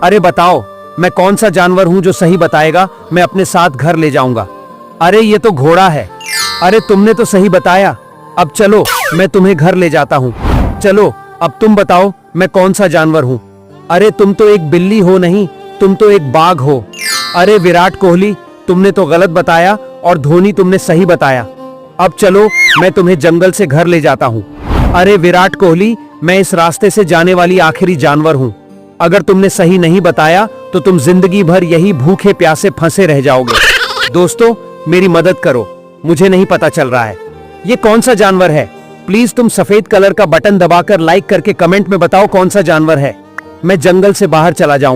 अरे बताओ, मैं कौन सा जानवर हूँ जो सही बताएगा, मैं अपने साथ घर ले जाऊंगा। अरे ये तो घोड़ा है। अरे तुमने तो सही बताया। अब चलो, मैं तुम्हें घर ले जाता हूँ। चलो, अब तुम बताओ मैं कौन सा जानवर हूँ। अरे तुम तो एक बिल्ली हो नहीं, तुम तो एक बाघ हो। अरे विराट कोहली, तुमने तो गलत बताया और धोनी तुमने सही बताया। अब चलो, मैं तुम्हें जंगल से घर ले जाता हूँ। अरे विराट कोहली, मैं इस रास्ते से जाने वाली आखिरी जानवर हूँ। अगर तुमने सही नहीं बताया तो तुम जिंदगी भर यही भूखे प्यासे फंसे रह जाओगे। दोस्तों, मेरी मदद करो, मुझे नहीं पता चल रहा है ये कौन सा जानवर है। प्लीज तुम सफेद कलर का बटन दबाकर लाइक करके कमेंट में बताओ कौन सा जानवर है। मैं जंगल से बाहर चला जाऊंगा।